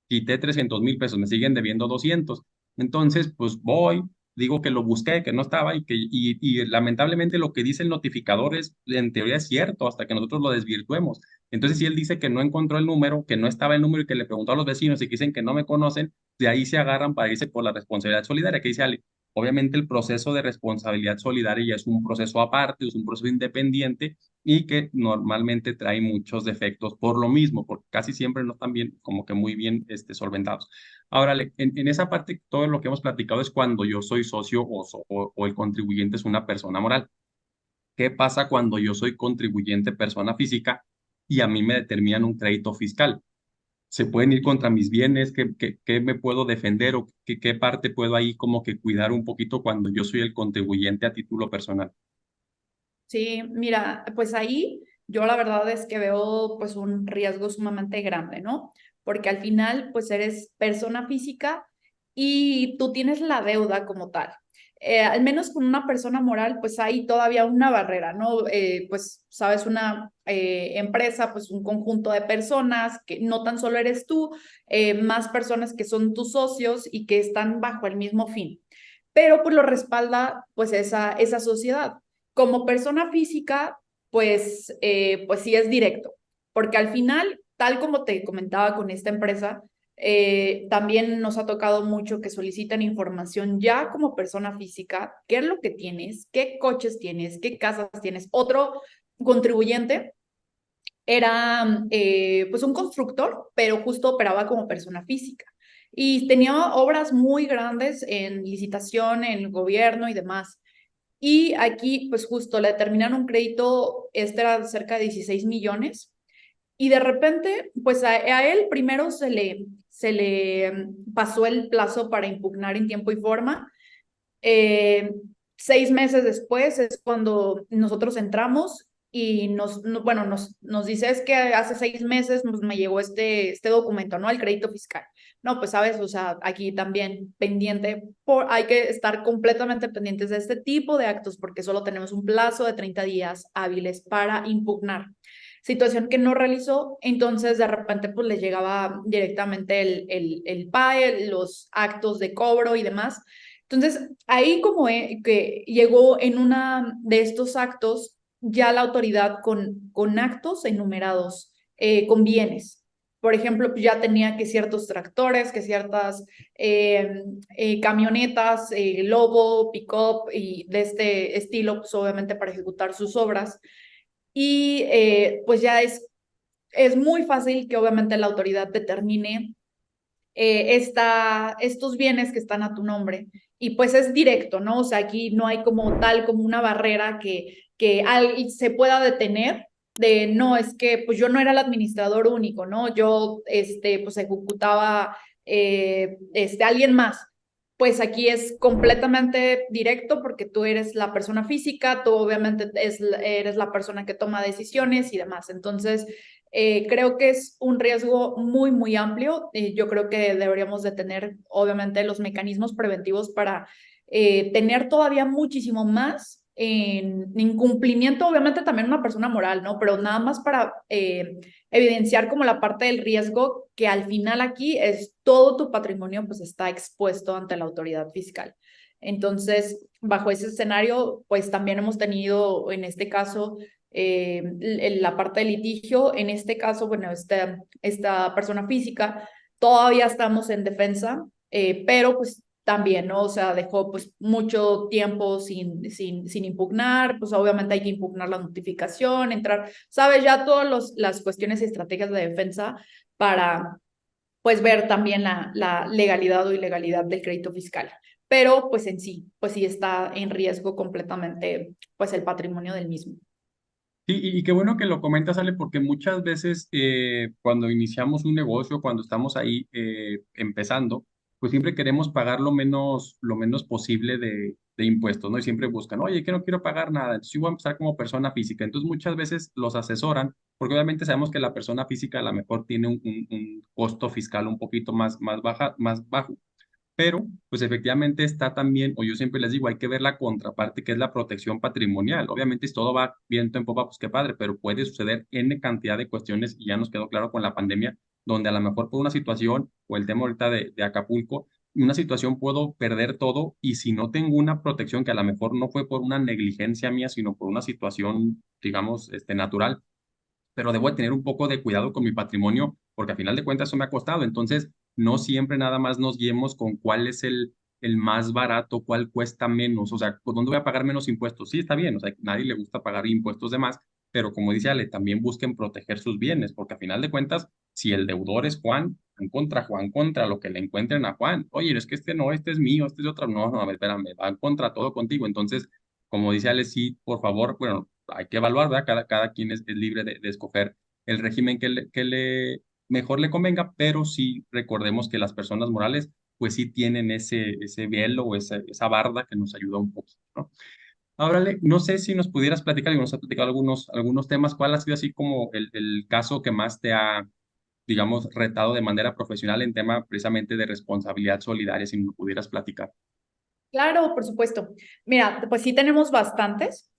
quité 300,000 pesos, me siguen debiendo 200. Entonces, pues voy, digo que lo busqué, que no estaba y lamentablemente lo que dice el notificador es, en teoría es cierto, hasta que nosotros lo desvirtuemos. Entonces, si él dice que no encontró el número, que no estaba el número y que le preguntó a los vecinos y que dicen que no me conocen, de ahí se agarran para irse por la responsabilidad solidaria, que dice Ale. Obviamente el proceso de responsabilidad solidaria ya es un proceso aparte, es un proceso independiente y que normalmente trae muchos defectos por lo mismo, porque casi siempre no están bien, como que muy bien solventados. Ahora, en esa parte, todo lo que hemos platicado es cuando yo soy socio o el contribuyente es una persona moral. ¿Qué pasa cuando yo soy contribuyente persona física y a mí me determinan un crédito fiscal? ¿Se pueden ir contra mis bienes? ¿Qué me puedo defender o qué parte puedo ahí como que cuidar un poquito cuando yo soy el contribuyente a título personal? Sí, mira, pues ahí yo la verdad es que veo pues un riesgo sumamente grande, ¿no? Porque al final pues eres persona física y tú tienes la deuda como tal. Al menos con una persona moral pues hay todavía una barrera, ¿no? Pues sabes, una empresa pues un conjunto de personas que no tan solo eres tú, más personas que son tus socios y que están bajo el mismo fin. pero pues lo respalda pues esa sociedad. Como persona física, pues sí es directo, porque al final, tal como te comentaba con esta empresa, también nos ha tocado mucho que solicitan información ya como persona física, qué es lo que tienes, qué coches tienes, qué casas tienes. Otro contribuyente era pues un constructor, pero justo operaba como persona física. Y tenía obras muy grandes en licitación, en gobierno y demás. Y aquí, pues justo le determinaron un crédito, este era cerca de 16 millones, y de repente, pues a él primero se le pasó el plazo para impugnar en tiempo y forma. 6 meses después es cuando nosotros entramos y nos dice, es que hace 6 meses me llegó este documento, ¿no? El crédito fiscal. No, pues sabes, o sea, aquí también pendiente, hay que estar completamente pendientes de este tipo de actos porque solo tenemos un plazo de 30 días hábiles para impugnar. Situación que no realizó, entonces de repente pues le llegaba directamente el PAE, los actos de cobro y demás. Entonces, ahí como que llegó en una de estos actos ya la autoridad con actos enumerados, con bienes. Por ejemplo, pues ya tenía que ciertos tractores, que ciertas camionetas, Lobo, pick-up y de este estilo, pues obviamente para ejecutar sus obras. Y pues ya es muy fácil que obviamente la autoridad determine estos bienes que están a tu nombre. Y pues es directo, ¿no? O sea, aquí no hay como tal, como una barrera que se pueda detener de, no, es que pues yo no era el administrador único, ¿no? Yo, pues ejecutaba, alguien más. Pues aquí es completamente directo porque tú eres la persona física, tú obviamente eres la persona que toma decisiones y demás. Entonces, creo que es un riesgo muy, muy amplio. Yo creo que deberíamos de tener, obviamente, los mecanismos preventivos para tener todavía muchísimo más en incumplimiento, obviamente también una persona moral, ¿no? Pero nada más para evidenciar como la parte del riesgo que al final aquí es todo tu patrimonio pues está expuesto ante la autoridad fiscal. Entonces, bajo ese escenario, pues también hemos tenido en este caso la parte del litigio. En este caso, bueno, esta persona física, todavía estamos en defensa, pero pues también, ¿no? O sea, dejó pues mucho tiempo sin impugnar, pues obviamente hay que impugnar la notificación, entrar, sabes, ya todas las cuestiones y estrategias de defensa para pues ver también la legalidad o ilegalidad del crédito fiscal. Pero pues en sí, pues sí está en riesgo completamente pues el patrimonio del mismo. Sí, y qué bueno que lo comentas, Ale, porque muchas veces cuando iniciamos un negocio, cuando estamos ahí empezando, pues siempre queremos pagar lo menos posible de impuestos, ¿no? Y siempre buscan, oye, que no quiero pagar nada, entonces yo voy a empezar como persona física. Entonces muchas veces los asesoran, porque obviamente sabemos que la persona física a lo mejor tiene un costo fiscal un poquito más bajo, pero, pues efectivamente está también, o yo siempre les digo, hay que ver la contraparte, que es la protección patrimonial. Obviamente, si todo va viento en popa, pues qué padre, pero puede suceder N cantidad de cuestiones, y ya nos quedó claro con la pandemia, donde a lo mejor por una situación, o el tema ahorita de Acapulco, una situación puedo perder todo, y si no tengo una protección, que a lo mejor no fue por una negligencia mía, sino por una situación, digamos, natural, pero debo de tener un poco de cuidado con mi patrimonio porque a final de cuentas eso me ha costado. Entonces, no siempre nada más nos guiemos con cuál es el más barato, cuál cuesta menos, o sea, ¿por dónde voy a pagar menos impuestos? Sí, está bien, o sea, a nadie le gusta pagar impuestos de más, pero como dice Ale, también busquen proteger sus bienes, porque a final de cuentas, si el deudor es Juan, Juan contra lo que le encuentren a Juan. Oye, es que este no, este es mío, este es de otro. No, no, a ver, espérame, van contra todo contigo. Entonces, como dice Ale, sí, por favor, bueno, hay que evaluar, ¿verdad? Cada quien es libre de escoger el régimen que mejor le convenga, pero sí recordemos que las personas morales, pues sí tienen ese velo o esa barda que nos ayuda un poquito, ¿no? Ahora, no sé si nos pudieras platicar, y nos has platicado algunos temas, ¿cuál ha sido así como el caso que más te ha, digamos, retado de manera profesional en tema precisamente de responsabilidad solidaria, si nos pudieras platicar? Claro, por supuesto. Mira, pues sí tenemos bastantes,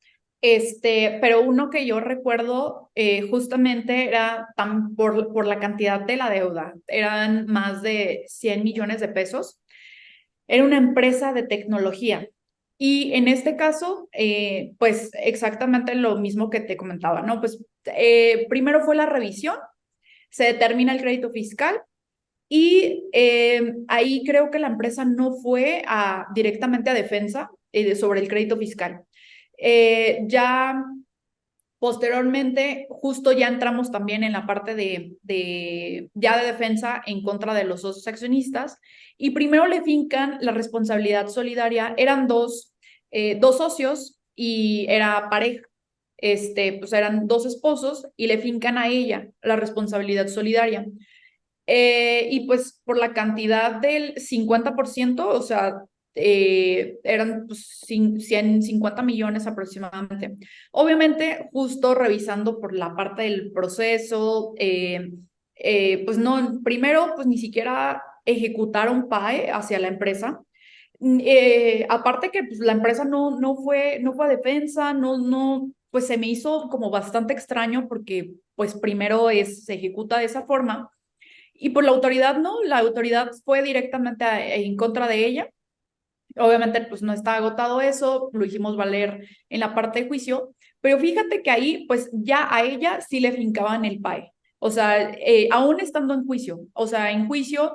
pero uno que yo recuerdo justamente era por la cantidad de la deuda, eran más de 100 millones de pesos. era una empresa de tecnología. Y en este caso, pues exactamente lo mismo que te comentaba, ¿no? Pues primero fue la revisión, se determina el crédito fiscal y ahí creo que la empresa no fue directamente a defensa sobre el crédito fiscal. Ya posteriormente, justo ya entramos también en la parte ya de defensa en contra de los socios accionistas y primero le fincan la responsabilidad solidaria. Eran dos socios y era pareja. Pues eran dos esposos y le fincan a ella la responsabilidad solidaria. Y pues por la cantidad del 50%, o sea, eran pues, 150 millones aproximadamente. Obviamente, justo revisando por la parte del proceso, pues no, primero, pues ni siquiera ejecutaron PAE hacia la empresa. Aparte que pues, la empresa no fue a defensa, pues se me hizo como bastante extraño porque pues primero se ejecuta de esa forma y por la autoridad no, la autoridad fue directamente en contra de ella. Obviamente, pues no está agotado eso, lo hicimos valer en la parte de juicio, pero fíjate que ahí, pues ya a ella sí le fincaban el PAE. O sea, aún estando en juicio, o sea, en juicio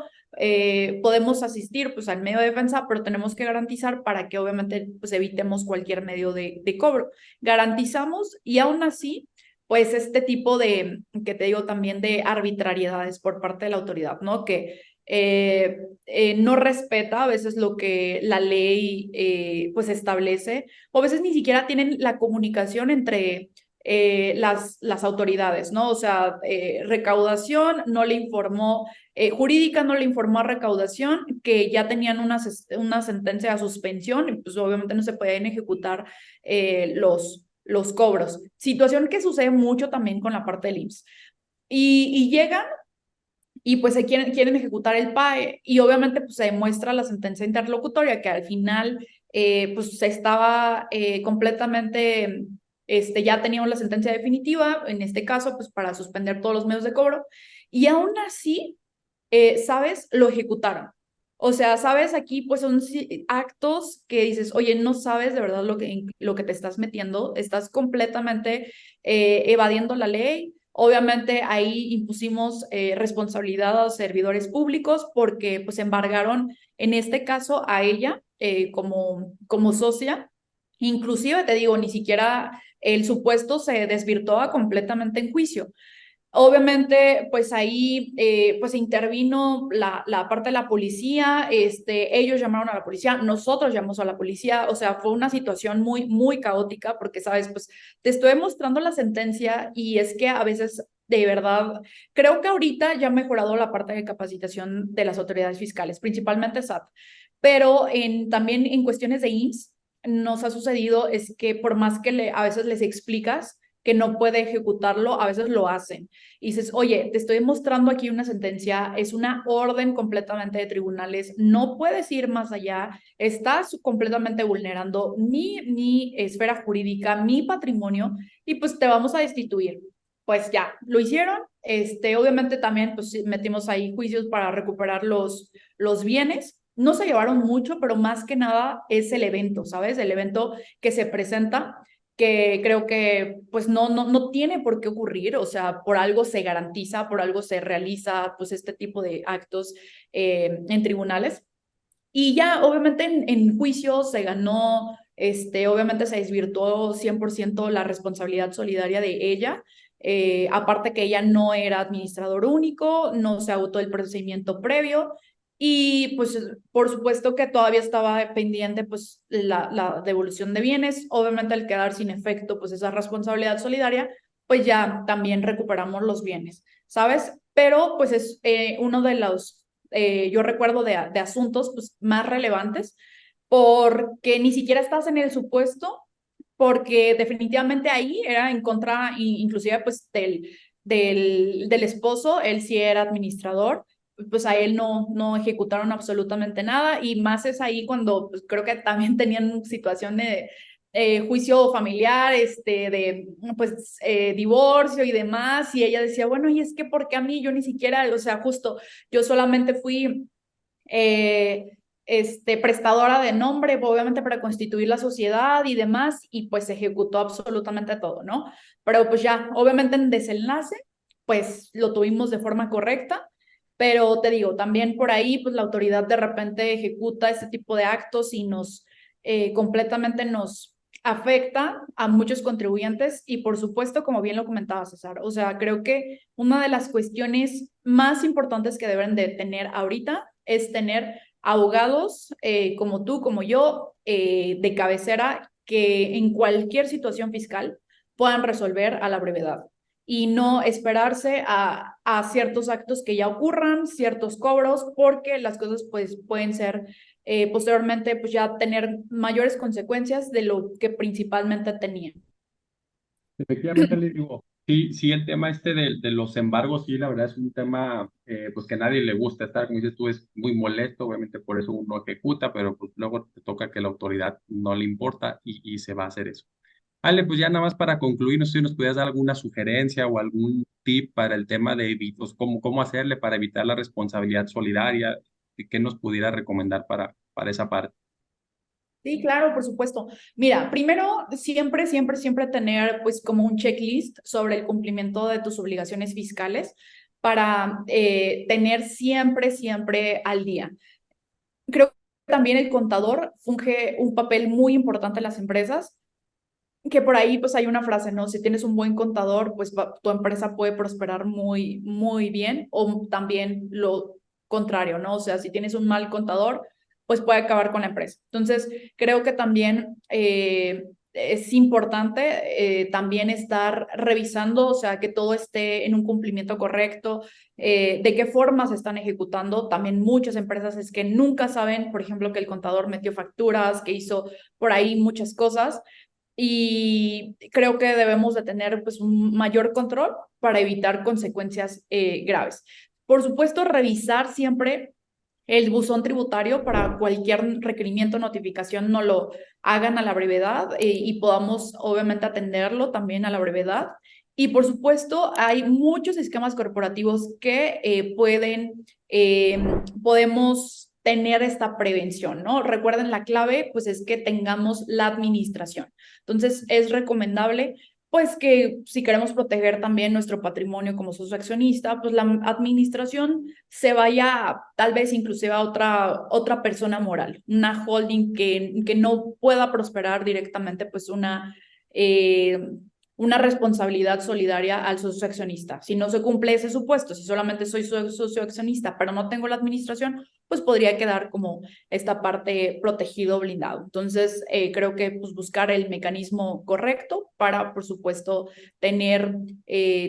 podemos asistir pues al medio de defensa, pero tenemos que garantizar para que obviamente pues evitemos cualquier medio de cobro. Garantizamos y aún así pues este tipo que te digo también de arbitrariedades por parte de la autoridad, ¿no? Que no respeta a veces lo que la ley pues establece, o a veces ni siquiera tienen la comunicación entre las autoridades, ¿no? O sea, recaudación no le informó, jurídica no le informó a recaudación que ya tenían una sentencia de suspensión y pues obviamente no se podían ejecutar los cobros. Situación que sucede mucho también con la parte del IMSS. Y llegan y pues se quieren ejecutar el PAE y obviamente pues se demuestra la sentencia interlocutoria que al final pues se estaba completamente, ya teníamos la sentencia definitiva, en este caso pues para suspender todos los medios de cobro y aún así, ¿sabes? Lo ejecutaron. O sea, ¿sabes? Aquí pues son actos que dices, oye, no sabes de verdad lo que te estás metiendo, estás completamente evadiendo la ley. Obviamente ahí impusimos responsabilidad a los servidores públicos porque pues embargaron en este caso a ella como socia. Inclusive te digo, ni siquiera el supuesto se desvirtuaba completamente en juicio. Obviamente, pues ahí pues intervino la parte de la policía, ellos llamaron a la policía, nosotros llamamos a la policía, o sea, fue una situación muy, muy caótica porque, sabes, pues te estoy mostrando la sentencia y es que a veces, de verdad, creo que ahorita ya ha mejorado la parte de capacitación de las autoridades fiscales, principalmente SAT, pero también en cuestiones de IMSS nos ha sucedido es que por más que a veces les explicas que no puede ejecutarlo, a veces lo hacen. Y dices, oye, te estoy mostrando aquí una sentencia, es una orden completamente de tribunales, no puedes ir más allá, estás completamente vulnerando mi esfera jurídica, mi patrimonio, y pues te vamos a destituir. Pues ya, lo hicieron. Obviamente también pues metimos ahí juicios para recuperar los bienes. No se llevaron mucho, pero más que nada es el evento, ¿sabes? El evento que se presenta que creo que pues no tiene por qué ocurrir, o sea, por algo se garantiza, por algo se realiza pues este tipo de actos en tribunales. Y ya, obviamente en juicio se ganó, obviamente se desvirtuó 100% la responsabilidad solidaria de ella, aparte que ella no era administrador único, no se agotó el procedimiento previo, y pues por supuesto que todavía estaba pendiente pues la devolución de bienes. Obviamente al quedar sin efecto pues esa responsabilidad solidaria, pues ya también recuperamos los bienes, ¿sabes? Pero pues es uno de los, yo recuerdo de asuntos pues más relevantes porque ni siquiera estás en el supuesto, porque definitivamente ahí era en contra inclusive pues del esposo, él sí era administrador, pues a él no ejecutaron absolutamente nada y más es ahí cuando pues, creo que también tenían situación de juicio familiar, de pues divorcio y demás, y ella decía, bueno, y es que ¿por qué a mí? Yo ni siquiera, o sea, justo, yo solamente fui prestadora de nombre, obviamente para constituir la sociedad y demás, y pues se ejecutó absolutamente todo, ¿no? Pero pues ya, obviamente en desenlace, pues lo tuvimos de forma correcta, pero te digo, también por ahí, pues la autoridad de repente ejecuta este tipo de actos y completamente nos afecta a muchos contribuyentes y por supuesto, como bien lo comentaba César, o sea, creo que una de las cuestiones más importantes que deben de tener ahorita es tener abogados como tú, como yo, de cabecera, que en cualquier situación fiscal puedan resolver a la brevedad y no esperarse a ciertos actos que ya ocurran, ciertos cobros, porque las cosas pues pueden ser posteriormente pues ya tener mayores consecuencias de lo que principalmente tenían. Efectivamente, les digo, sí, sí, el tema este de los embargos, sí, la verdad es un tema pues que a nadie le gusta estar, como dices tú, es muy molesto, obviamente por eso uno ejecuta, pero pues luego te toca que la autoridad no le importa y se va a hacer eso. Ale, pues ya nada más para concluir, no sé si nos pudieras dar alguna sugerencia o algún tip para el tema de pues, cómo hacerle para evitar la responsabilidad solidaria, qué nos pudiera recomendar para esa parte. Sí, claro, por supuesto. Mira, primero, siempre tener pues como un checklist sobre el cumplimiento de tus obligaciones fiscales para tener siempre al día. Creo que también el contador funge un papel muy importante en las empresas, que por ahí pues hay una frase, ¿no? Si tienes un buen contador, pues tu empresa puede prosperar muy bien, o también lo contrario, ¿no? O sea, si tienes un mal contador, pues puede acabar con la empresa. Entonces, creo que también es importante también estar revisando, o sea, que todo esté en un cumplimiento correcto, de qué forma se están ejecutando. También muchas empresas es que nunca saben, por ejemplo, que el contador metió facturas, que hizo por ahí muchas cosas y creo que debemos de tener pues un mayor control para evitar consecuencias graves. Por supuesto, revisar siempre el buzón tributario para cualquier requerimiento o notificación no lo hagan a la brevedad y podamos obviamente atenderlo también a la brevedad. Y por supuesto, hay muchos esquemas corporativos que podemos tener esta prevención, ¿no? Recuerden, la clave pues es que tengamos la administración. Entonces, es recomendable pues que si queremos proteger también nuestro patrimonio como socio accionista, pues la administración se vaya tal vez inclusive a otra persona moral, una holding que no pueda prosperar directamente, pues una responsabilidad solidaria al socio accionista. Si no se cumple ese supuesto, si solamente soy socio accionista, pero no tengo la administración, pues podría quedar como esta parte protegido, blindado. Entonces, creo que pues, buscar el mecanismo correcto para, por supuesto, tener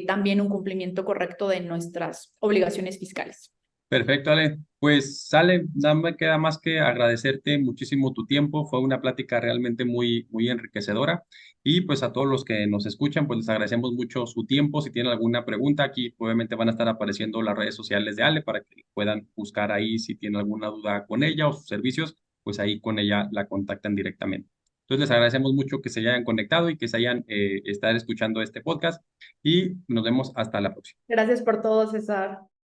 también un cumplimiento correcto de nuestras obligaciones fiscales. Perfecto, Ale. Pues sale, nada me queda más que agradecerte muchísimo tu tiempo. Fue una plática realmente muy enriquecedora. Y pues a todos los que nos escuchan, pues les agradecemos mucho su tiempo. Si tienen alguna pregunta, aquí obviamente van a estar apareciendo las redes sociales de Ale para que puedan buscar ahí si tienen alguna duda con ella o sus servicios, pues ahí con ella la contactan directamente. Entonces les agradecemos mucho que se hayan conectado y que se hayan estar escuchando este podcast y nos vemos hasta la próxima. Gracias por todo, César.